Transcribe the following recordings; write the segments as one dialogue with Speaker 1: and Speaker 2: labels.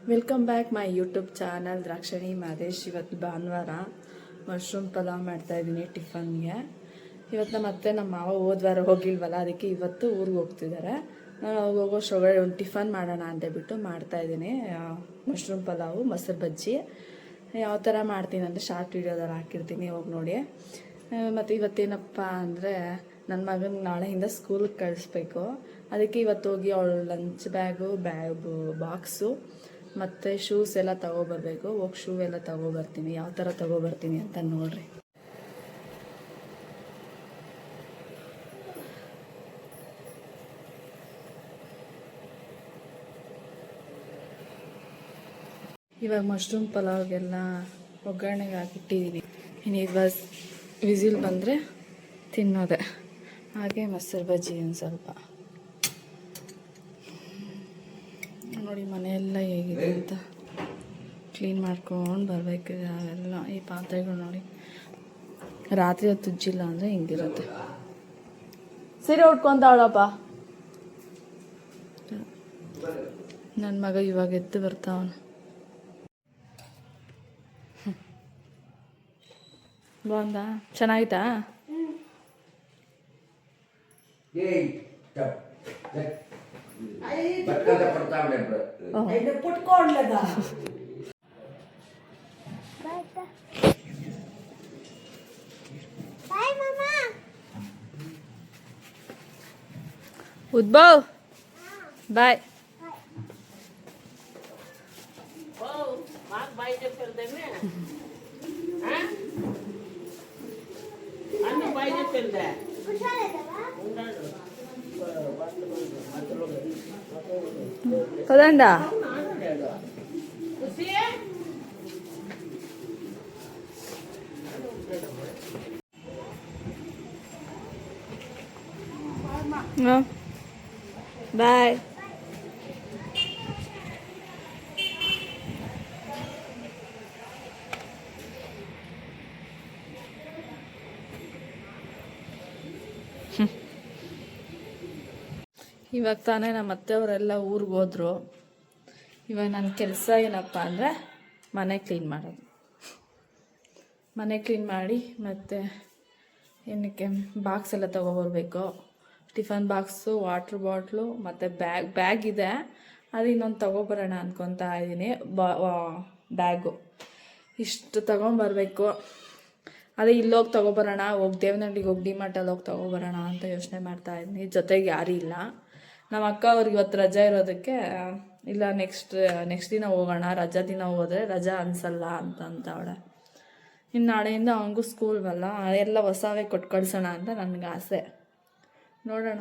Speaker 1: Welcome back my YouTube channel Drakshani Madesh. ಇವತ್ತು ಭಾನುವಾರ mushroom pulao ಮಾಡ್ತಾಯಿದ್ದೀನಿ ಟಿಫನ್ಗೆ. ಇವತ್ತು ನಮ್ಮ ಮಾವ ಹೋದ್ವಾರ ಹೋಗಿಲ್ವಲ್ಲ, ಅದಕ್ಕೆ ಇವತ್ತು ಊರಿಗೆ ಹೋಗ್ತಿದ್ದಾರೆ. ನಾನು ಹೋಗೋಷ್ಟೊಳಗಡೆ ಒಂದು ಟಿಫನ್ ಮಾಡೋಣ ಅಂತೇಳ್ಬಿಟ್ಟು ಮಾಡ್ತಾಯಿದ್ದೀನಿ ಮಶ್ರೂಮ್ ಪಲಾವು, ಮೊಸರು ಬಜ್ಜಿ. ಯಾವ ಥರ ಮಾಡ್ತೀನಿ ಅಂದರೆ ಶಾರ್ಟ್ ವೀಡಿಯೋದಲ್ಲಿ ಹಾಕಿರ್ತೀನಿ, ಹೋಗಿ ನೋಡಿ. ಮತ್ತು ಇವತ್ತೇನಪ್ಪ ಅಂದರೆ ನನ್ನ ಮಗನ ನಾಳೆಯಿಂದ ಸ್ಕೂಲಿಗೆ ಕಳಿಸ್ಬೇಕು. ಅದಕ್ಕೆ ಇವತ್ತು ಹೋಗಿ ಅವಳು ಲಂಚ್ ಬ್ಯಾಗು ಬಾಕ್ಸು ಮತ್ತು ಶೂಸ್ ಎಲ್ಲ ತೊಗೊಬರ್ಬೇಕು. ಹೋಗಿ ಶೂ ಎಲ್ಲ ತೊಗೊಬರ್ತೀನಿ. ಯಾವ ಥರ ತೊಗೊಬರ್ತೀನಿ ಅಂತ ನೋಡ್ರಿ. ಇವಾಗ ಮಶ್ರೂಮ್ ಪಲಾವ್ಗೆಲ್ಲ ಒಗ್ಗರಣೆಗೆ ಹಾಕಿಟ್ಟಿದ್ದೀನಿ. ಇನ್ನು ಇವಾಗ ವಿಸಿಲ್ ಬಂದರೆ ತಿನ್ನೋದೆ. ಹಾಗೆ ಮೊಸರು ಬಜ್ಜಿ ಒಂದು ಸ್ವಲ್ಪ ನೋಡಿ. ಮನೆಯೆಲ್ಲ ಹೇಗಿದೆ ಅಂತ ಕ್ಲೀನ್ ಮಾಡ್ಕೊಂಡು ಬರಬೇಕು. ಅವೆಲ್ಲ ಈ ಪಾತ್ರೆಗಳು ನೋಡಿ, ರಾತ್ರಿ ಹೊತ್ತು ಉಜ್ಜಿಲ್ಲ ಅಂದರೆ ಹಿಂಗಿರುತ್ತೆ. ಸೀರೆ ಉಟ್ಕೊಂತಾವಳಪ್ಪ ನನ್ನ ಮಗ. ಇವಾಗ ಎದ್ದು ಬರ್ತಾವನು. ಬಂದ ಚೆನ್ನಾಗಿತ್ತಾ? ಉದ್ಭವ್ ಬಾಯ್. పదండా బాయ్. ಇವಾಗ ತಾನೇ ನಮ್ಮ ಅತ್ತೆಯವರೆಲ್ಲ ಊರಿಗೆ ಹೋದರು. ಇವಾಗ ನನ್ನ ಕೆಲಸ ಏನಪ್ಪ ಅಂದರೆ ಮನೆ ಕ್ಲೀನ್ ಮಾಡೋದು. ಮನೆ ಕ್ಲೀನ್ ಮಾಡಿ ಮತ್ತು ಏನಕ್ಕೆ ಬಾಕ್ಸ್ ಎಲ್ಲ ತೊಗೊಬರ್ಬೇಕು. ಟಿಫನ್ ಬಾಕ್ಸು, ವಾಟ್ರ್ ಬಾಟ್ಲು ಮತ್ತು ಬ್ಯಾಗ್ ಇದೆ. ಅದು ಇನ್ನೊಂದು ತೊಗೊಬರೋಣ ಅಂದ್ಕೊತಾ ಇದ್ದೀನಿ. ಬ್ಯಾಗು ಇಷ್ಟು ತೊಗೊಂಬರ್ಬೇಕು. ಅದೇ ಇಲ್ಲೋಗಿ ತೊಗೊಬರೋಣ, ಹೋಗಿ ದೇವನಹಳ್ಳಿಗೆ ಹೋಗಿ ಡಿಮಾರ್ಟಲ್ಲಿ ಹೋಗಿ ತೊಗೊಬರೋಣ ಅಂತ ಯೋಚನೆ ಮಾಡ್ತಾಯಿದ್ದೀನಿ. ಜೊತೆಗೆ ಯಾರೂ ಇಲ್ಲ. ನಮ್ಮ ಅಕ್ಕ ಅವ್ರಿಗೆ ಇವತ್ತು ರಜೆ ಇರೋದಕ್ಕೆ, ಇಲ್ಲ ನೆಕ್ಸ್ಟ್ ದಿನ ಹೋಗೋಣ, ರಜಾ ದಿನ ಹೋದರೆ ರಜಾ ಅನಿಸಲ್ಲ ಅಂತವಳೆ. ಇನ್ನು ನಾಳೆಯಿಂದ ಅವನಿಗೂ ಸ್ಕೂಲ್ವಲ್ಲ, ಎಲ್ಲ ಹೊಸವೇ ಕೊಟ್ಟು ಕಳ್ಸೋಣ ಅಂತ ನನಗೆ ಆಸೆ. ನೋಡೋಣ,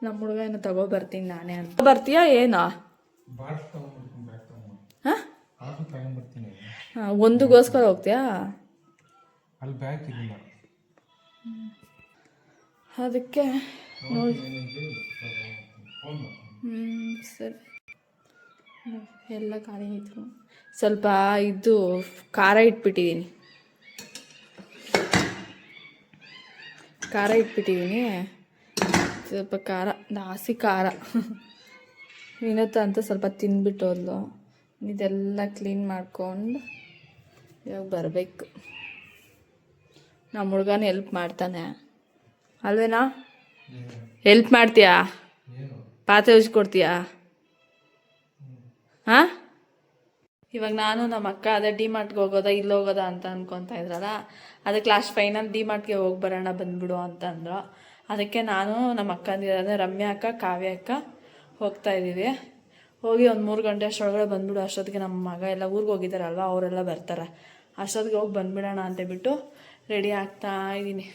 Speaker 1: ನಮ್ಮ ಹುಡುಗ ಏನು ತೊಗೊಬರ್ತೀನಿ ನಾನೇ ಅಂತ. ಬರ್ತೀಯಾ ಏನೋ? ಹಾಂ, ಒಂದುಗೋಸ್ಕರ ಹೋಗ್ತೀಯಾ? ಅದಕ್ಕೆ ನೋಡಿ. ಸರಿ, ಎಲ್ಲ ಖಾಲಿ ಇತ್ತು. ಸ್ವಲ್ಪ ಇದು ಖಾರ ಇಟ್ಬಿಟ್ಟಿದ್ದೀನಿ. ಸ್ವಲ್ಪ ಖಾರ, ಜಾಸ್ತಿ ಖಾರ. ವಿನೋತ ಅಂತ ಸ್ವಲ್ಪ ತಿಂದ್ಬಿಟ್ಟು ಹೋದ್ಲು. ಇದೆಲ್ಲ ಕ್ಲೀನ್ ಮಾಡ್ಕೊಂಡು ಇವಾಗ ಬರಬೇಕು. ನಮ್ಮ ಹುಡುಗನ ಹೆಲ್ಪ್ ಮಾಡ್ತಾನೆ ಅಲ್ವೇನಾ? ಹೆಲ್ಪ್ ಮಾಡ್ತೀಯಾ? ಪಾತ್ರೆ ಉಜ್ಕೊಡ್ತೀಯಾ? ಹಾಂ, ಇವಾಗ ನಾನು ನಮ್ಮ ಅಕ್ಕ ಅದೇ ಡಿಮಾರ್ಟ್ಗೆ ಹೋಗೋದಾ ಇಲ್ಲಿ ಹೋಗೋದಾ ಅಂತ ಅನ್ಕೊತಾ ಇದ್ರಲ್ಲ, ಅದಕ್ಕೆ ಲಾಸ್ಟ್ ಫೈನಲ್ ಡಿಮಾರ್ಟ್ಗೆ ಹೋಗಿ ಬರೋಣ ಬಂದ್ಬಿಡು ಅಂತಂದ್ರು. ಅದಕ್ಕೆ ನಾನು ನಮ್ಮ ಅಕ್ಕ ಅಂದಿರೋದೇ ರಮ್ಯಾ ಅಕ್ಕ, ಕಾವ್ಯ ಅಕ್ಕ ಹೋಗ್ತಾಯಿದ್ದೀವಿ. ಹೋಗಿ ಒಂದು 3 ಗಂಟೆ ಅಷ್ಟೊಳಗಡೆ ಬಂದ್ಬಿಡು. ಅಷ್ಟೊತ್ತಿಗೆ ನಮ್ಮ ಮಗ ಎಲ್ಲ ಊರಿಗೆ ಹೋಗಿದ್ದಾರಲ್ವ, ಅವರೆಲ್ಲ ಬರ್ತಾರೆ. ಅಷ್ಟೊತ್ತಿಗೆ ಹೋಗಿ ಬಂದ್ಬಿಡೋಣ ಅಂತೇಳ್ಬಿಟ್ಟು ರೆಡಿ ಆಗ್ತಾ ಇದ್ದೀನಿ.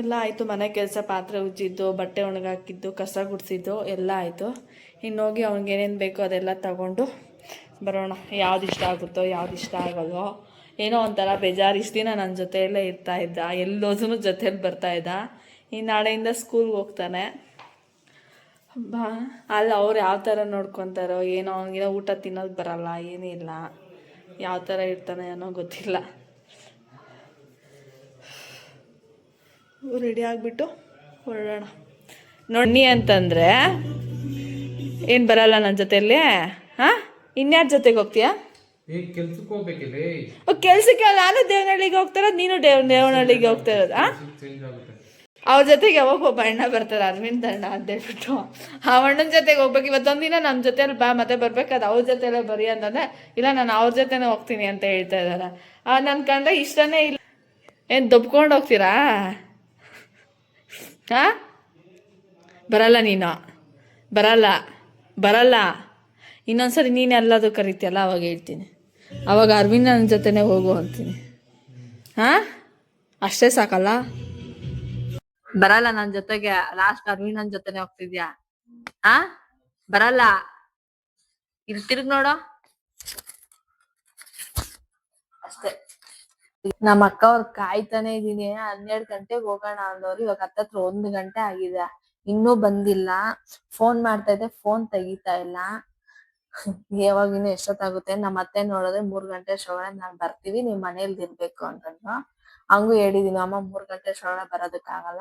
Speaker 1: ಎಲ್ಲ ಆಯಿತು. ಮನೆ ಕೆಲಸ, ಪಾತ್ರೆ ಉಜ್ಜಿದ್ದು, ಬಟ್ಟೆ ಒಣಗಾಕಿದ್ದು, ಕಸ ಗುಡಿಸಿದ್ದು ಎಲ್ಲ ಆಯಿತು. ಇನ್ನು ಹೋಗಿ ಅವ್ನಿಗೆ ಏನೇನು ಬೇಕೋ ಅದೆಲ್ಲ ತಗೊಂಡು ಬರೋಣ. ಯಾವ್ದು ಇಷ್ಟ ಆಗುತ್ತೋ ಯಾವ್ದು ಇಷ್ಟ ಆಗೋಲ್ಲೋ ಏನೋ ಒಂಥರ ಬೇಜಾರು. ಇಷ್ಟು ದಿನ ನನ್ನ ಜೊತೆಯಲ್ಲೇ ಇರ್ತಾಯಿದ್ದ, ಎಲ್ಲೋದೂ ಜೊತೇಲಿ ಬರ್ತಾಯಿದ್ದ. ಇನ್ನು ನಾಳೆಯಿಂದ ಸ್ಕೂಲ್ಗೆ ಹೋಗ್ತಾನೆ. ಅಲ್ಲಿ ಅವ್ರು ಯಾವ ಥರ ನೋಡ್ಕೊತಾರೋ ಏನೋ, ಅವನಿಗೆ ಊಟ ತಿನ್ನೋದು ಬರಲ್ಲ, ಏನಿಲ್ಲ, ಯಾವ ಥರ ಇರ್ತಾನೆ ಅನ್ನೋ ಗೊತ್ತಿಲ್ಲ. ರೆಡಿ ಆಗಿಬಿಟ್ಟು ಹೊರಡೋಣ. ನೋಡಿ ಅಂತಂದರೆ ಏನು ಬರಲ್ಲ ನನ್ನ ಜೊತೆಯಲ್ಲಿ? ಹಾಂ, ಇನ್ಯಾರ ಜೊತೆಗೆ ಹೋಗ್ತೀಯಾ?
Speaker 2: ಕೆಲ್ಸಕ್ಕೆ ಹೋಗ್ಬೇಕಿಲ್ಲ.
Speaker 1: ಕೆಲ್ಸಕ್ಕೆ ನಾನು ದೇವನಹಳ್ಳಿಗೆ ಹೋಗ್ತಾ ಇರೋದು, ನೀನು ದೇವನಹಳ್ಳಿಗೆ ಹೋಗ್ತಾ ಇರೋದು. ಅವ್ರ ಜೊತೆಗೆ ಯಾವಾಗ ಒಬ್ಬ ಅಣ್ಣ ಬರ್ತಾರೆ, ಅರವಿಂದ್ ಅಣ್ಣ ಅಂತ ಹೇಳ್ಬಿಟ್ಟು. ಆ ಅಣ್ಣನ ಜೊತೆಗೆ ಹೋಗ್ಬೇಕು. ಇವತ್ತೊಂದಿನ ನಮ್ಮ ಜೊತೆಲಿ ಬಾ, ಮತ್ತೆ ಬರ್ಬೇಕಾದ್ರೆ ಅವ್ರ ಜೊತೆಲೇ ಬರೀ ಅಂತಂದರೆ, ಇಲ್ಲ ನಾನು ಅವ್ರ ಜೊತೆನೇ ಹೋಗ್ತೀನಿ ಅಂತ ಹೇಳ್ತಾ ಇದ್ದಾರೆ. ನನ್ನ ಕಂಡ್ರೆ ಇಷ್ಟನೇ ಇಲ್ಲ. ಏನು ದಬ್ಕೊಂಡು ಹೋಗ್ತೀರಾ? ಹಾಂ, ಬರಲ್ಲ ನೀನು, ಬರಲ್ಲ. ಇನ್ನೊಂದ್ಸರಿ ನೀನು ಎಲ್ಲದೂ ಕರಿತೀಯಲ್ಲ, ಅವಾಗ ಹೇಳ್ತೀನಿ. ಅವಾಗ ಅರವಿಂದ್ ನನ್ನ ಜೊತೆನೇ ಹೋಗು ಅಂತೀನಿ. ಹಾಂ, ಅಷ್ಟೇ ಸಾಕಲ್ಲ? ಬರಲ್ಲ ನನ್ನ ಜೊತೆಗೆ. ಲಾಸ್ಟ್ ಅರವಿಂದ್ ನನ್ನ ಜೊತೆನೆ ಹೋಗ್ತಿದ್ಯಾ? ಬರಲ್ಲ. ಇಲ್ಲಿ ತಿರುಗಿ ನೋಡೋ ಅಷ್ಟೇ. ನಮ್ಮ ಅಕ್ಕ ಅವ್ರು ಕಾಯ್ತಾನೆ ಇದೀನಿ, 12 ಗಂಟೆಗೆ ಹೋಗೋಣ ಅಂದವ್ರು. ಇವಾಗ ಹತ್ತತ್ರ 1 ಗಂಟೆ ಆಗಿದೆ, ಇನ್ನೂ ಬಂದಿಲ್ಲ. ಫೋನ್ ಮಾಡ್ತಾ ಇದ್ದೆ, ಫೋನ್ ತೆಗಿತಾ ಇಲ್ಲ. ಯಾವಾಗ ಇನ್ನು ಎಷ್ಟೊತ್ತಾಗುತ್ತೆ? ನಮ್ಮ ಅತ್ತೆ ನೋಡಿದ್ರೆ 3 ಗಂಟೆ ಅಷ್ಟೊಳಗಡೆ ನಾನ್ ಬರ್ತೀವಿ, ನೀವ್ ಮನೇಲಿ ಇರ್ಬೇಕು ಅಂತಂದ್ರು. ಹಂಗೂ ಹೇಳಿದೀನಿ, ಅಮ್ಮ 3 ಗಂಟೆ ಅಷ್ಟೊಳಗಡೆ ಬರೋದಕ್ಕಾಗಲ್ಲ,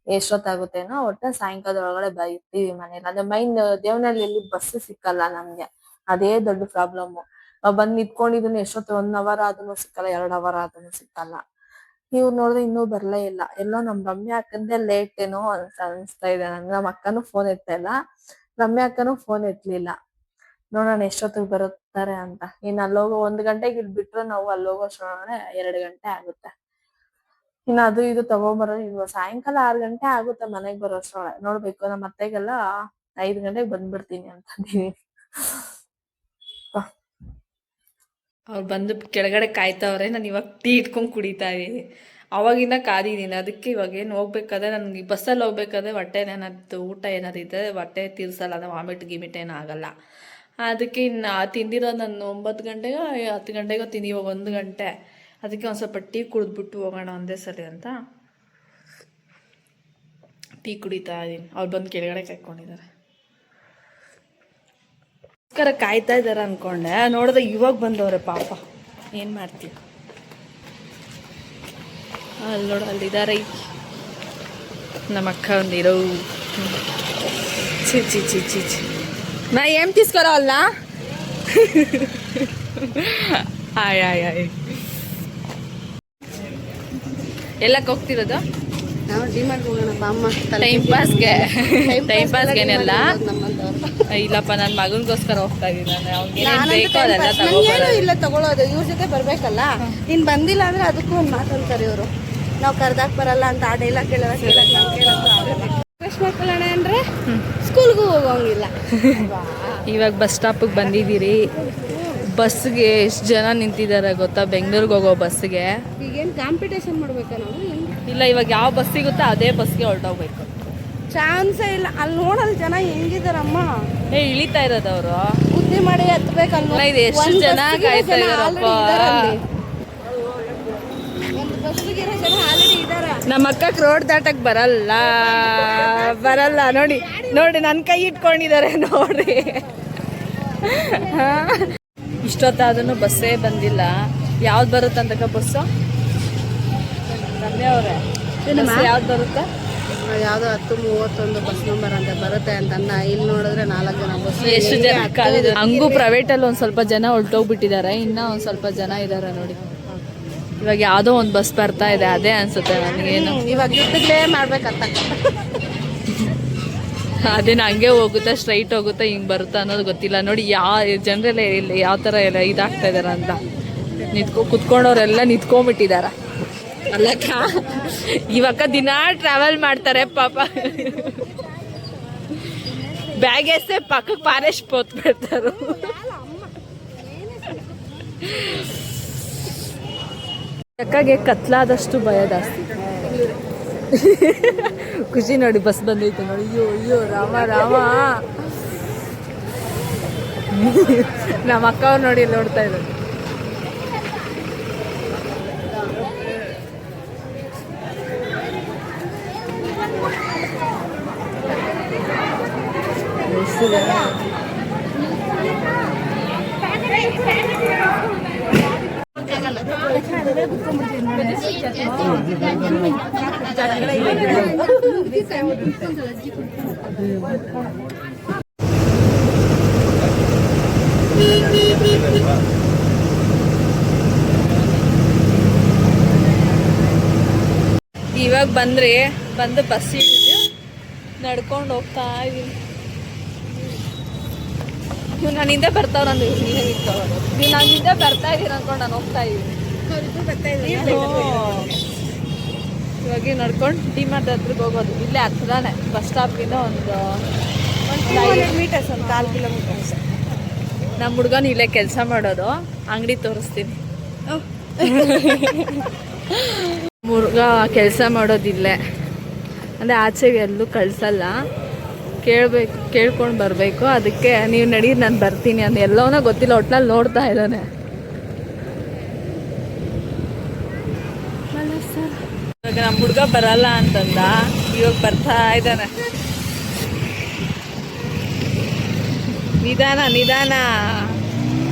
Speaker 1: ಎಷ್ಟೊತ್ತಾಗುತ್ತೇನೋ, ಒಟ್ಟು ಸಾಯಂಕಾಲದೊಳಗಡೆ ಬರ್ತೀವಿ ಮನೇಲಿ. ಅಂದ್ರೆ ಮೈನ್ ದೇವನಹಳ್ಳಿಯಲ್ಲಿ ಬಸ್ ಸಿಕ್ಕಲ್ಲ ನಮ್ಗೆ, ಅದೇ ದೊಡ್ಡ ಪ್ರಾಬ್ಲಮ್. ಬಂದ್ ನಿಂತ್ಕೊಂಡಿದೀನಿ, ಎಷ್ಟೊತ್ತು 1 ಅವರ್ ಆದ್ರೂ ಸಿಕ್ಕಲ್ಲ, 2 ಅವರ್ ಆದ್ರೂ ಸಿಕ್ಕಲ್ಲ. ಇವ್ರು ನೋಡಿದ್ರೆ ಇನ್ನೂ ಬರ್ಲೇ ಇಲ್ಲ. ಎಲ್ಲೋ ನಮ್ ರಮ್ಯಾ ಅಕ್ಕಂದೇ ಲೇಟ್ ಏನೋ ಅನ್ಸ್ತಾ ಇದೆ ನನ್ಗೆ. ನಮ್ಮ ಅಕ್ಕನೂ ಫೋನ್ ಎತ್ತಾ ಇಲ್ಲ, ರಮ್ಯಾ ಅಕ್ಕನೂ ಫೋನ್ ಎತ್ಲಿಲ್ಲ. ನೋಡೋಣ ಎಷ್ಟೊತ್ತಿಗೆ ಬರುತ್ತಾರೆ ಅಂತ. ಇನ್ನು ಅಲ್ಲೋಗೋ 1 ಗಂಟೆಗೆ ಇಲ್ಲಿ ಬಿಟ್ರೆ ನಾವು ಅಲ್ಲೋಗೋ ಅಷ್ಟೊಳಗಡೆ 2 ಗಂಟೆ ಆಗುತ್ತೆ. ಇನ್ನು ಅದು ಇದು ತಗೊಂಬರೋ ಸಾಯಂಕಾಲ 6 ಗಂಟೆ ಆಗುತ್ತೆ ಮನೆಗ್ ಬರೋ ಅಷ್ಟೊಳಗೆ. ನೋಡ್ಬೇಕು, ನಮ್ಮ ಅತ್ತೆಗೆಲ್ಲ 5 ಗಂಟೆಗೆ ಬಂದ್ಬಿಡ್ತೀನಿ ಅಂತಂದೀನಿ. ಅವ್ರು ಬಂದು ಕೆಳಗಡೆ ಕಾಯ್ತವ್ರೆ. ನಾನು ಇವಾಗ ಟೀ ಇಟ್ಕೊಂಡು ಕುಡಿತಾ ಇದ್ದೀನಿ. ಅವಾಗಿಂದ ಕಾದಿದ್ದೀನಿ. ಅದಕ್ಕೆ ಇವಾಗ ಏನು ಹೋಗ್ಬೇಕಾದ್ರೆ, ನನಗೆ ಬಸ್ಸಲ್ಲಿ ಹೋಗ್ಬೇಕಾದ್ರೆ ಹೊಟ್ಟೆ ಏನಾದ್ರು ಊಟ ಏನಾದ್ರು ಇದ್ದರೆ ಹೊಟ್ಟೆ ತೀರ್ಸಲ್ಲ, ಅದು ವಾಮಿಟ್ ಗಿಮಿಟ್ ಏನೂ ಆಗಲ್ಲ. ಅದಕ್ಕೆ ಇನ್ನು ತಿಂದಿರೋ ನಾನು 9 ಗಂಟೆಗೋ 10 ಗಂಟೆಗೋ ತಿಂದು, ಇವಾಗ 1 ಗಂಟೆ. ಅದಕ್ಕೆ ಒಂದು ಸ್ವಲ್ಪ ಟೀ ಕುಡಿದ್ಬಿಟ್ಟು ಹೋಗೋಣ ಒಂದೇ ಸರಿ ಅಂತ ಟೀ ಕುಡಿತಾ ಇದ್ದೀನಿ. ಅವ್ರು ಬಂದು ಕೆಳಗಡೆ ಕಾಯ್ಕೊಂಡಿದ್ದಾರೆ, ಕಾಯ್ತಾ ಇದ್ದಾರೆ ಅನ್ಕೊಂಡೆ. ನೋಡಿದ್ರೆ ಇವಾಗ ಬಂದವ್ರೆ ಪಾಪ. ಏನು ಮಾಡ್ತೀವಿ? ಅಲ್ಲಿ ನೋಡು, ಅಲ್ಲಿದ್ದಾರೆ ನಮ್ಮ ಅಕ್ಕ ಒಂದಿರೋ. ಚಿ ನಾ ಏನ್ తీసుకోరా ಅಲ್ಲ. ಆಯ್ ಎಲ್ಲಕ್ಕೆ ಹೋಗ್ತಿರೋದು?
Speaker 3: ನಾವು ಡಿಮಾರ್ಟ್ ಹೋಗೋಣಪ್ಪ ಅಮ್ಮ.
Speaker 1: ಟೈಮ್ ಪಾಸ್ಗೇನೆಲ್ಲ ಇಲ್ಲಪ್ಪ, ನನ್ನ ಮಗನಿಗೋಸ್ಕರ ಹೋಗ್ತಾ ಇದ್ದೀನಿ ನಾನು. ಅವ್ನಿಗೆ ಬೇಕೋ ಅದೆಲ್ಲ ತಗೋಬರೋದು.
Speaker 3: ಇಲ್ಲ ತಗೊಳ್ಳೋದು, ಇವ್ರ ಜೊತೆ ಬರ್ಬೇಕಲ್ಲ. ನೀನ್ ಬಂದಿಲ್ಲ ಅಂದ್ರೆ ಅದಕ್ಕೂ ಒಂದು ಮಾತಾಡ್ತಾರೆ ಇವರು. ನಾವು ಕರ್ದಾಕ್ ಬರಲ್ಲ ಅಂತ ಆ ಡೈಲಾಗ್ ಕೃಷ್ಣ ಕಲ್ಯಾಣ ಅಂದ್ರೆ ಸ್ಕೂಲ್ಗೂ ಹೋಗೋಂಗಿಲ್ಲ.
Speaker 1: ಇವಾಗ ಬಸ್ ಸ್ಟಾಪಿಗೆ ಬಂದಿದ್ದೀರಿ. ಬಸ್ಗೆ ಎಷ್ಟು ಜನ ನಿಂತಿದ್ದಾರೆ ಗೊತ್ತಾ, ಬೆಂಗಳೂರಿಗೆ ಹೋಗೋ ಬಸ್ಗೆ.
Speaker 3: ಈಗೇನು ಕಾಂಪಿಟೇಷನ್ ಮಾಡ್ಬೇಕಾ ನಾವು?
Speaker 1: ಇಲ್ಲ, ಇವಾಗ ಯಾವ ಬಸ್ ಸಿಗುತ್ತೋ ಅದೇ ಬಸ್ಗೆ ಹೊರಟೋಗ್ಬೇಕು.
Speaker 3: ಚಾನ್ಸೇ ಇಲ್ಲ. ಅಲ್ಲಿ ನೋಡಲ್ ಜನ ಹೆಂಗಿದಾರಮ್ಮ.
Speaker 1: ಇಳಿತಾ ಇರೋದು ಅವರು
Speaker 3: ಬುದ್ಧಿ ಮಾಡಿ ಹತ್ಬೇಕಲ್ಲ.
Speaker 1: ಇದು ಎಷ್ಟು ಜನ ಕಾಯ್ತಾ ಇದಾರಪ್ಪ. ನಮ್ಮ ಅಕ್ಕಕ್ಕೆ ರೋಡ್ ದಾಟಕ್ ಬರಲ್ಲ. ನೋಡಿ ನನ್ನ ಕೈ ಇಟ್ಕೊಂಡಿದ್ದಾರೆ ನೋಡ್ರಿ. ಇಷ್ಟೊತ್ತಾದ್ರೂ ಬಸ್ಸೇ ಬಂದಿಲ್ಲ. ಯಾವ್ದು ಬರುತ್ತಂತಕ್ಕ ಬಸ್ಸು? ರಮ್ಯಾ ಅವರೇ, ಯಾವ್ದು ಬರುತ್ತೆ?
Speaker 3: ಯಾವ್ದೋ 10:31 ಬಸ್ ನಂಬರ್ ಅಂತ ಬರುತ್ತೆ ಅಂತ. ಇಲ್ಲಿ ನೋಡಿದ್ರೆ 4 ಜನ ಬಸ್.
Speaker 1: ಎಷ್ಟು ಜನ ಹಂಗೂ ಪ್ರೈವೇಟಲ್ಲಿ ಒಂದು ಸ್ವಲ್ಪ ಜನ ಹೊರಟೋಗ್ಬಿಟ್ಟಿದ್ದಾರೆ, ಇನ್ನೂ ಒಂದು ಸ್ವಲ್ಪ ಜನ ಇದ್ದಾರೆ ನೋಡಿ. ಇವಾಗ ಯಾವುದೋ ಒಂದು ಬಸ್ ಬರ್ತಾ ಇದೆ, ಅದೇ ಅನ್ಸುತ್ತೆ ನನಗೇನು.
Speaker 3: ಇವಾಗ ಯುದ್ಧಗಳೇ ಮಾಡ್ಬೇಕಂತ.
Speaker 1: ಅದೇನು ಹಂಗೆ ಹೋಗುತ್ತಾ, ಸ್ಟ್ರೈಟ್ ಹೋಗುತ್ತಾ, ಹಿಂಗೆ ಬರುತ್ತಾ ಅನ್ನೋದು ಗೊತ್ತಿಲ್ಲ. ನೋಡಿ ಜನರೆಲ್ಲ ಯಾವ ಥರ ಎಲ್ಲ ಇದಾಗ್ತಾ ಇದಾರೆ ಅಂತ. ಕುತ್ಕೊಂಡವ್ರೆಲ್ಲ ನಿಂತ್ಕೊಂಡ್ಬಿಟ್ಟಿದಾರ. ಅಲ್ಲಕ್ಕ, ಇವಾಗ ದಿನ ಟ್ರಾವೆಲ್ ಮಾಡ್ತಾರೆ ಪಾಪ. ಬ್ಯಾಗ್ ಎಷ್ಟೇ ಪಕ್ಕಕ್ಕೆ ಪಾರೇಶ್ ಪೋತ್ಬಿಡ್ತಾರು. ಅಕ್ಕಗೆ ಕತ್ಲಾದಷ್ಟು ಭಯ ಜಾಸ್ತಿ. ಖುಷಿ ನೋಡಿ, ಬಸ್ ಬಂದೈತೆ ನೋಡಿ. ಅಯ್ಯೋ ರಾಮ. ನಮ್ಮ ಅಕ್ಕ ಅವ್ರು ನೋಡಿ ನೋಡ್ತಾ ಇದ್ದಾರೆ. ಇವಾಗ ಬಂದು ಬಸ್ಸಿಗೆ ನಡ್ಕೊಂಡು ಹೋಗ್ತಾ ಇದೀನಿ. ನೀವು ನಾನು ಹಿಂದೆ ಬರ್ತಾವ ನಂದು ನೀವು ನಾನು ಹಿಂದೆ ಬರ್ತಾ ಇದ್ದೀನಿ ಅನ್ಕೊಂಡು ನಾನು ಹೋಗ್ತಾ ಇದ್ದೀನಿ. ಇವಾಗ ನಡ್ಕೊಂಡು ಡಿಮಾರ್ಟ್ ಹತ್ರಕ್ಕೆ ಹೋಗೋದು. ಇಲ್ಲೇ ಹತ್ರನೇ ಬಸ್ ಸ್ಟಾಪ್ಗಿಂತ ಒಂದು
Speaker 3: 200 ಮೀಟರ್ಸ್, ಒಂದು 1/4 ಕಿಲೋಮೀಟರ್ಸ್.
Speaker 1: ನಮ್ಮ ಹುಡ್ಗನ ಇಲ್ಲೇ ಕೆಲಸ ಮಾಡೋದು. ಅಂಗಡಿ ತೋರಿಸ್ತೀನಿ. ಹುಡ್ಗ ಕೆಲಸ ಮಾಡೋದಿಲ್ಲೇ, ಅಂದರೆ ಆಚೆಗೆ ಎಲ್ಲೂ ಕಳ್ಸಲ್ಲ. ಕೇಳ್ಕೊಂಡು ಬರಬೇಕು. ಅದಕ್ಕೆ ನೀವು ನಡಿ ನಾನು ಬರ್ತೀನಿ ಅಂದು ಎಲ್ಲವನ್ನ ಗೊತ್ತಿಲ್ಲ, ಒಟ್ನಲ್ಲಿ ನೋಡ್ತಾ ಇದ್ದಾನೆ. ಇವಾಗ ನಮ್ಮ ಹುಡ್ಗ ಬರಲ್ಲ ಅಂತಂದ, ಇವಾಗ ಬರ್ತಾ ಇದ್ದಾನೆ. ನಿಧಾನ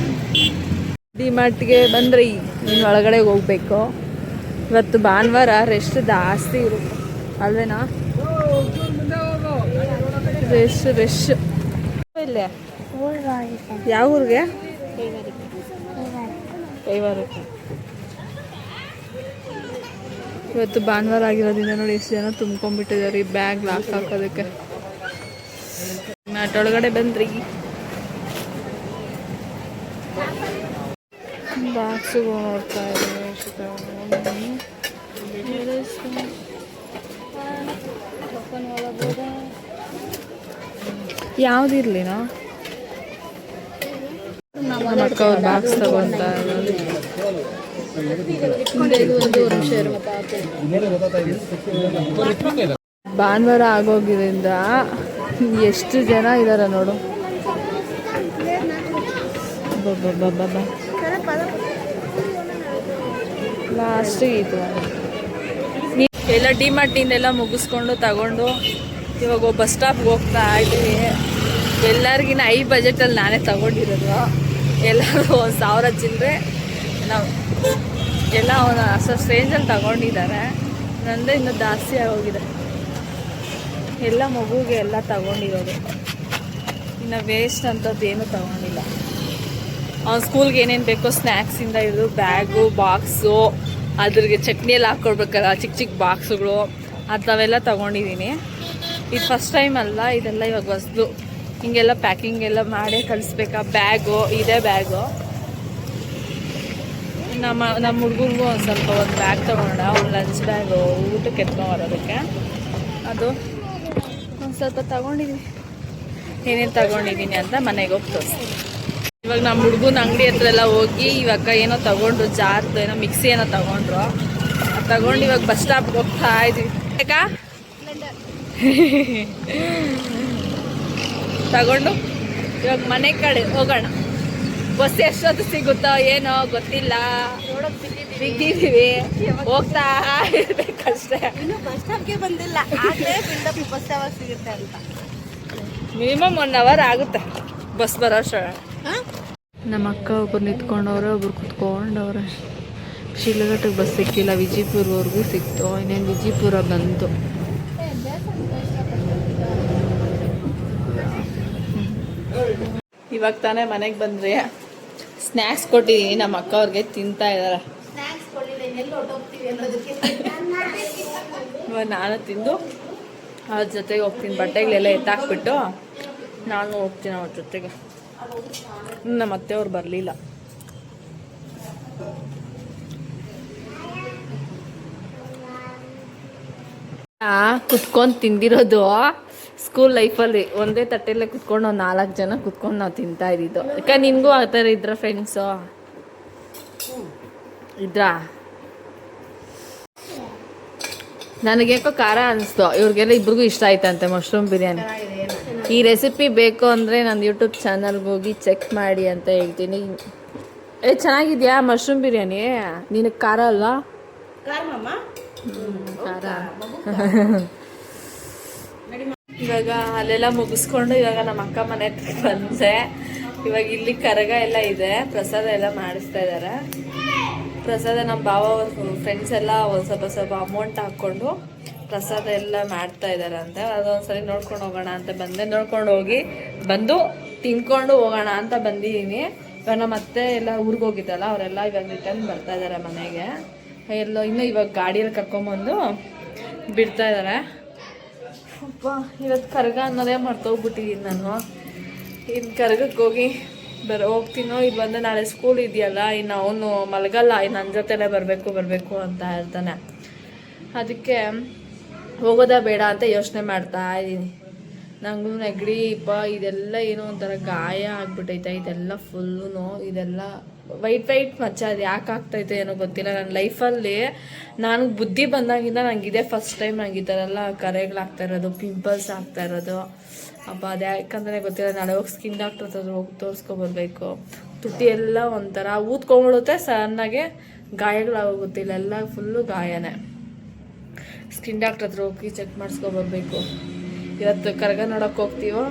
Speaker 1: ಡಿಮಾರ್ಟ್ಗೆ ಬಂದ್ರಿ. ಇನ್ನು ಒಳಗಡೆ ಹೋಗ್ಬೇಕು. ಇವತ್ತು ಭಾನುವಾರ ರೆಸ್ಟ್ ಜಾಸ್ತಿ ಇರುತ್ತೆ ಅಲ್ವೇನಾ? ರೆಶ್ ಇಲ್ಲೇ. ಯಾವ ಊರಿಗೆ? ಕೈವಾರಕ್ಕೆ. ಇವತ್ತು ಭಾನುವಾರ ಆಗಿರೋದ್ರಿಂದ ನೋಡಿ ಎಷ್ಟು ಜನ ತುಂಬ್ಕೊಂಡ್ಬಿಟ್ಟಿದ್ದಾರೆ ಈ ಬ್ಯಾಗ್ ಲಾಕ್ ಹಾಕೋದಕ್ಕೆ. ಮ್ಯಾಟ್ ಒಳಗಡೆ ಬಂದ್ರಿ. ಬಾಕ್ಸು ನೋಡ್ತಾ ಇದ್ದೀನಿ. ಯಾವುದಿರ್ಲಿನಾ ನಮ್ಮ ಅಕ್ಕ ಅವ್ರು ಬಾಕ್ಸ್ ತಗೊಂತಾ ಭಾನುವಾರ ಆಗೋಗಿದ್ರಿಂದ ಎಷ್ಟು ಜನ ಇದಾರೆ ನೋಡು. ಲಾಸ್ಟಿಗೆ ಇದು ಎಲ್ಲ ಡಿಮಾರ್ಟಿಂದೆಲ್ಲ ಮುಗಿಸ್ಕೊಂಡು ತಗೊಂಡು ಇವಾಗ ಬಸ್ ಸ್ಟಾಪ್ಗೆ ಹೋಗ್ತಾ ಇದ್ದೀವಿ. ಎಲ್ಲರಿಗಿನ ಹೈ ಬಜೆಟಲ್ಲಿ ನಾನೇ ತಗೊಂಡಿರೋದು. ಎಲ್ಲರೂ 1,000 ಚಿಲ್ಲರೆ ನಾವು ಎಲ್ಲ ಅಷ್ಟು ರೇಂಜಲ್ಲಿ ತಗೊಂಡಿದ್ದಾರೆ. ನಂದೇ ಇನ್ನೂ ಜಾಸ್ತಿ ಆಗೋಗಿದೆ. ಎಲ್ಲ ಮಗುಗೆ ಎಲ್ಲ ತಗೊಂಡಿರೋದು. ಇನ್ನು ವೇಸ್ಟ್ ಅಂಥದ್ದು ಏನೂ ತಗೊಂಡಿಲ್ಲ. ಅವ್ನ ಸ್ಕೂಲ್ಗೆ ಏನೇನು ಬೇಕೋ ಸ್ನ್ಯಾಕ್ಸಿಂದ ಹಿಡಿದು ಬ್ಯಾಗು, ಬಾಕ್ಸು, ಅದ್ರಿಗೆ ಚಟ್ನಿಯಲ್ಲಿ ಹಾಕ್ಕೊಡ್ಬೇಕಲ್ಲ ಚಿಕ್ಕ ಬಾಕ್ಸುಗಳು, ಅಂಥವೆಲ್ಲ ತಗೊಂಡಿದ್ದೀನಿ. ಇದು ಫಸ್ಟ್ ಟೈಮ್ ಅಲ್ಲ, ಇದೆಲ್ಲ ಇವಾಗ ಹೊಸ್ದು. ಹಿಂಗೆಲ್ಲ ಪ್ಯಾಕಿಂಗ್ ಎಲ್ಲ ಮಾಡೇ ಕಳಿಸ್ಬೇಕಾ. ಬ್ಯಾಗು ಇದೇ ಬ್ಯಾಗು. ನಮ್ಮ ಹುಡುಗರಿಗೂ ಒಂದು ಬ್ಯಾಗ್ ತೊಗೊಂಡ, ಒಂದು ಲಂಚ್ ಬ್ಯಾಗು ಊಟಕ್ಕೆ ಎತ್ಕೊಂಬರೋದಕ್ಕೆ. ಅದು ಒಂದು ಸ್ವಲ್ಪ ತಗೊಂಡಿದ್ದೀನಿ. ಏನೇನು ತಗೊಂಡಿದ್ದೀನಿ ಅಂತ ಮನೆಗೆ ಹೋಗಿ ತೋರಿಸ್ತೀನಿ. ಇವಾಗ ನಮ್ಮ ಹುಡುಗನ ಅಂಗಡಿ ಹತ್ರ ಎಲ್ಲ ಹೋಗಿ ಇವಾಗ ಏನೋ ತಗೊಂಡ್ರು, ಜಾರ್ದು ಏನೋ ಮಿಕ್ಸಿ ಏನೋ ತಗೊಂಡ್ರು. ಅದು ತಗೊಂಡು ಇವಾಗ ಬಸ್ ಸ್ಟಾಪ್ಗೆ ಹೋಗ್ತಾ ಇದ್ವಿ. ಯಾಕಾ ತಗೊಂಡು ಇವಾಗ ಮನೆ ಕಡೆ ಹೋಗೋಣ. ಬಸ್ ಎಷ್ಟೊತ್ತು ಸಿಗುತ್ತೋ ಏನೋ ಗೊತ್ತಿಲ್ಲ, ಬಿದ್ದಿದ್ದೀವಿ, ಹೋಗ್ತಾ ಇರ್ಬೇಕಷ್ಟೇ.
Speaker 3: ಇನ್ನು ಬಸ್ ಸ್ಟಾಪ್ಗೆ ಬಂದಿಲ್ಲ, ಬಸ್ ಯಾವಾಗ ಸಿಗುತ್ತೆ ಅಂತ.
Speaker 1: ಮಿನಿಮಮ್ 1 ಅವರ್ ಆಗುತ್ತೆ ಬಸ್ ಬರೋ ಅಷ್ಟರ. ನಮ್ಮ ಅಕ್ಕ ಒಬ್ರು ನಿಂತ್ಕೊಂಡವ್ರೆ, ಒಬ್ರು ಕುತ್ಕೊಂಡವ್ರೆ. ಶಿಲಘಟ್ಟಕ್ಕೆ ಬಸ್ ಸಿಕ್ಕಿಲ್ಲ, ವಿಜಯಪುರವರೆಗೂ ಸಿಕ್ತು. ಇನ್ನೇನು ವಿಜಯಪುರ ಬಂತು. ಇವಾಗ ತಾನೇ ಮನೆಗೆ ಬಂದರೆ ಸ್ನ್ಯಾಕ್ಸ್ ಕೊಟ್ಟಿದ್ದೀನಿ. ನಮ್ಮ ಅಕ್ಕ ಅವ್ರಿಗೆ ತಿಂತಾ ಇದ್ದಾರೆ. ಇವಾಗ ನಾನು ತಿಂದು ಅವ್ರ ಜೊತೆಗೆ ಹೋಗ್ತೀನಿ. ಬಟ್ಟೆಗಳೆಲ್ಲ ಎತ್ತಾಕ್ಬಿಟ್ಟು ನಾನು ಹೋಗ್ತೀನಿ ಅವ್ರ ಜೊತೆಗೆ. ನಮ್ಮ ಅತ್ತೆಯವ್ರು ಬರಲಿಲ್ಲ. ಕುತ್ಕೊಂಡು ತಿಂದಿರೋದು ಸ್ಕೂಲ್ ಲೈಫಲ್ಲಿ ಒಂದೇ ತಟ್ಟೆಲ್ಲೇ ಕುತ್ಕೊಂಡು ಒಂದು 4 ಜನ ಕುತ್ಕೊಂಡು ನಾವು ತಿಂತಾ ಇದ್ದಿದ್ದು. ಯಾಕೆ ನಿನಗೂ ಆ ಥರ ಇದ್ರ ಫ್ರೆಂಡ್ಸು ಇದ್ರಾ? ನನಗೇಕೋ ಖಾರ ಅನಿಸ್ತು. ಇವ್ರಿಗೆಲ್ಲ ಇಬ್ರಿಗೂ ಇಷ್ಟ ಆಯ್ತಂತೆ ಮಶ್ರೂಮ್ ಬಿರಿಯಾನಿ. ಈ ರೆಸಿಪಿ ಬೇಕು ಅಂದರೆ ನನ್ನ ಯೂಟ್ಯೂಬ್ ಚಾನಲ್ಗೆ ಹೋಗಿ ಚೆಕ್ ಮಾಡಿ ಅಂತ ಹೇಳ್ತೀನಿ. ಚೆನ್ನಾಗಿದೆಯಾ ಮಶ್ರೂಮ್ ಬಿರಿಯಾನಿ? ನಿನಗೆ ಖಾರ ಅಲ್ವಾ? ಖಾರ. ಇವಾಗ ಅಲ್ಲೆಲ್ಲ ಮುಗಿಸ್ಕೊಂಡು ಇವಾಗ ನಮ್ಮ ಅಕ್ಕ ಮನೆ ಹತ್ರ ಬಂದೆ. ಇವಾಗ ಇಲ್ಲಿ ಕರಗ ಎಲ್ಲ ಇದೆ, ಪ್ರಸಾದ ಎಲ್ಲ ಮಾಡಿಸ್ತಾ ಇದ್ದಾರೆ. ಪ್ರಸಾದ ನಮ್ಮ ಭಾವ ಫ್ರೆಂಡ್ಸ್ ಎಲ್ಲ ಒಂದು ಸ್ವಲ್ಪ ಅಮೌಂಟ್ ಹಾಕ್ಕೊಂಡು ಪ್ರಸಾದ ಎಲ್ಲ ಮಾಡ್ತಾ ಇದ್ದಾರೆ ಅಂತ ಅದೊಂದ್ಸರಿ ನೋಡ್ಕೊಂಡು ಹೋಗೋಣ ಅಂತ ಬಂದೆ. ನೋಡ್ಕೊಂಡು ಹೋಗಿ ಬಂದು ತಿನ್ಕೊಂಡು ಹೋಗೋಣ ಅಂತ ಬಂದಿದ್ದೀನಿ. ಇವಾಗ ನಮ್ಮ ಅತ್ತೆ ಎಲ್ಲ ಊರಿಗೆ ಹೋಗಿದ್ದಲ್ಲ, ಅವರೆಲ್ಲ ಇವಾಗ ರಿಟರ್ನ್ ಬರ್ತಾ ಇದ್ದಾರೆ ಮನೆಗೆ. ಎಲ್ಲೋ ಇನ್ನೂ ಇವಾಗ ಗಾಡಿಯಲ್ಲಿ ಕರ್ಕೊಂಬಂದು ಬಿಡ್ತಾ ಇದ್ದಾರೆ. ಅಪ್ಪ ಇವತ್ತು ಕರ್ಗ ಅನ್ನೋದೇ ಮರ್ತೋಗ್ಬಿಟ್ಟಿದ್ದೀನಿ ನಾನು. ಇನ್ನು ಕರ್ಗಕ್ಕೆ ಹೋಗಿ ಹೋಗ್ತೀನೋ ಇಲ್ಲಿ ಬಂದು ನಾಳೆ ಸ್ಕೂಲ್ ಇದೆಯಲ್ಲ, ಇನ್ನು ಅವನು ಮಲಗಲ್ಲ, ಇನ್ನು ನನ್ನ ಜೊತೆಲೇ ಬರಬೇಕು ಅಂತ ಹೇಳ್ತಾನೆ. ಅದಕ್ಕೆ ಹೋಗೋದಾ ಬೇಡ ಅಂತ ಯೋಚನೆ ಮಾಡ್ತಾ ಇದ್ದೀನಿ. ನನಗೂ ನೆಗಡಿ ಇದೆಲ್ಲ ಏನೋ ಒಂಥರ ಗಾಯ ಆಗ್ಬಿಟ್ಟೈತೆ. ಇದೆಲ್ಲ ಫುಲ್ಲು ಇದೆಲ್ಲ ವೈಟ್ ಮಚ್ಚ. ಅದು ಯಾಕೆ ಆಗ್ತೈತೆ ಏನೋ ಗೊತ್ತಿಲ್ಲ. ನನ್ನ ಲೈಫಲ್ಲಿ ನಾನು ಬುದ್ಧಿ ಬಂದಾಗಿಂದ ನನಗಿದೆ ಫಸ್ಟ್ ಟೈಮ್ ನನಗೆ ಈ ಥರ ಎಲ್ಲ ಕರೆಗಳಾಗ್ತಾ ಇರೋದು, ಪಿಂಪಲ್ಸ್ ಆಗ್ತಾ ಇರೋದು. ಅಪ್ಪ ಅದು ಯಾಕಂದರೆ ಗೊತ್ತಿಲ್ಲ. ನಾಳೆ ಹೋಗಿ ಸ್ಕಿನ್ ಡಾಕ್ಟ್ರ್ ಹತ್ರ ಹೋಗಿ ತೋರಿಸ್ಕೊಬರ್ಬೇಕು. ತುಟಿ ಎಲ್ಲ ಒಂಥರ ಊದ್ಕೊಂಡ್ಬಿಡುತ್ತೆ, ಸಣ್ಣಗೆ ಗಾಯಗಳಾಗೋಗುತ್ತೆ. ಇಲ್ಲೆಲ್ಲ ಫುಲ್ಲು ಗಾಯನೇ. ಸ್ಕಿನ್ ಡಾಕ್ಟ್ರ್ ಹತ್ರ ಹೋಗಿ ಚೆಕ್ ಮಾಡಿಸ್ಕೊಬರ್ಬೇಕು. ಇವತ್ತು ಕರ್ಗ ನೋಡೋಕೆ ಹೋಗ್ತೀವೋ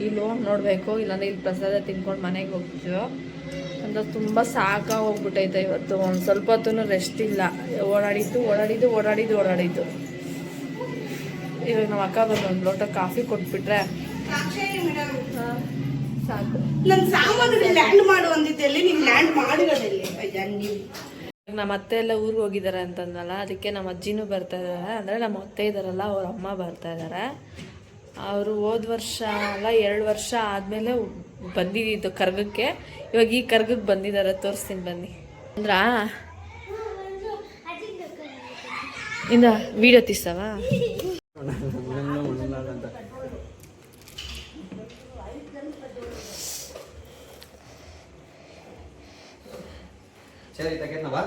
Speaker 1: ಇಲ್ವೋ ನೋಡಬೇಕು, ಇಲ್ಲಾಂದರೆ ಇಲ್ಲಿ ಪ್ರಸಾದ ತಿನ್ಕೊಂಡು ಮನೆಗೆ ಹೋಗ್ತೀವೋ ಅಂತ. ತುಂಬ ಸಾಕಾಗೋಗ್ಬಿಟ್ಟೈತೆ ಇವತ್ತು. ಒಂದು ಸ್ವಲ್ಪ ಹೊತ್ತು ರೆಸ್ಟ್ ಇಲ್ಲ. ಓಡಾಡಿದ್ದು. ಇವಾಗ ನಮ್ಮ ಅಕ್ಕ ಬಂದು ಒಂದು ಲೋಟ ಕಾಫಿ ಕೊಟ್ಬಿಟ್ರೆ ಸಾಕು.
Speaker 3: ನನ್ನ ಸಾಮಾನು ಲ್ಯಾಂಡ್ ಮಾಡು ಅಂದಿದ್ದಲ್ಲಿ ನೀನು ಲ್ಯಾಂಡ್ ಮಾಡಿರೋದಲ್ಲಿ.
Speaker 1: ನಮ್ಮ ಅತ್ತೆ ಎಲ್ಲ ಊರಿಗೆ ಹೋಗಿದ್ದಾರೆ ಅಂತಂದಲ್ಲ, ಅದಕ್ಕೆ ನಮ್ಮ ಅಜ್ಜಿನೂ ಬರ್ತಾ ಇದ್ದಾರೆ. ಅಂದರೆ ನಮ್ಮ ಅತ್ತೆ ಇದ್ದಾರಲ್ಲ, ಅವ್ರ ಅಮ್ಮ ಬರ್ತಾ ಇದ್ದಾರೆ. ಅವರು ಹೋದ ವರ್ಷ ಅಲ್ಲ 2 ವರ್ಷ ಆದಮೇಲೆ ಬಂದಿದ್ದು ಕರ್ಗಕ್ಕೆ. ಇವಾಗ ಈ ಕರ್ಗಕ್ಕೆ ಬಂದಿದ್ದಾರೆ, ತೋರಿಸ್ತೀನಿ ಬನ್ನಿ. ಅಂದ್ರ ಇಂದ ವಿಡಿಯೋ ತೀಸವ
Speaker 4: ಸರಿ ತಗೆನವಾ.